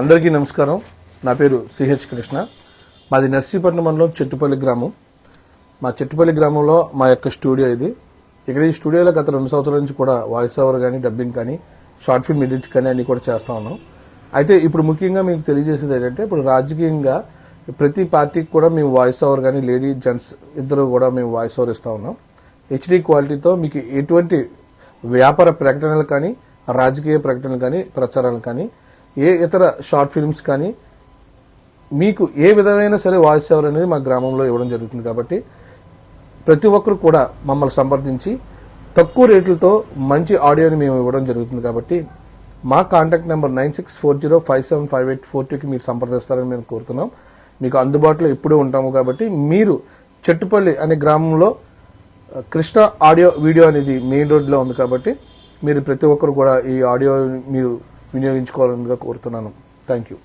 అందరికీ నమస్కారం. నా పేరు సిహెచ్ కృష్ణ. మాది నర్సీపట్నం మండలం చెట్టుపల్లి గ్రామం. మా చెట్టుపల్లి గ్రామంలో మా యొక్క స్టూడియో ఇది. ఇక్కడ ఈ స్టూడియోలో గత 2 సంవత్సరాల నుంచి కూడా వాయిస్ ఓవర్ కానీ, డబ్బింగ్ కానీ, షార్ట్ ఫిల్మ్ ఎడిట్ కానీ అన్ని కూడా చేస్తా ఉన్నాం. అయితే ఇప్పుడు ముఖ్యంగా మీకు తెలియజేసేది ఏంటంటే, ఇప్పుడు రాజకీయంగా ప్రతి పార్టీకి కూడా మేము వాయిస్ ఓవర్ కానీ, లేడీ జెంట్స్ ఇద్దరు కూడా మేము వాయిస్ ఓవర్ ఇస్తా ఉన్నాం. హెచ్డి క్వాలిటీతో మీకు ఎటువంటి వ్యాపార ప్రకటనలు కానీ, రాజకీయ ప్రకటనలు కానీ, ప్రచారాలు కానీ, ఏ ఇతర షార్ట్ ఫిల్మ్స్ కానీ మీకు ఏ విధమైన సరే వాయిస్ ఓవర్ అనేది మా గ్రామంలో ఇవ్వడం జరుగుతుంది. కాబట్టి ప్రతి ఒక్కరు కూడా మమ్మల్ని సంప్రదించి తక్కువ రేట్లతో మంచి ఆడియోని మేము ఇవ్వడం జరుగుతుంది. కాబట్టి మా కాంటాక్ట్ నెంబర్ 9640575842కి మీరు సంప్రదిస్తారని మేము కోరుతున్నాం. మీకు అందుబాటులో ఎప్పుడూ ఉంటాము. కాబట్టి మీరు చెట్టుపల్లి అనే గ్రామంలో కృష్ణ ఆడియో వీడియో అనేది మెయిన్ రోడ్లో ఉంది. కాబట్టి మీరు ప్రతి ఒక్కరు కూడా ఈ ఆడియో మీరు వినియోగించుకోవాలని కోరుతున్నాను. Thank you.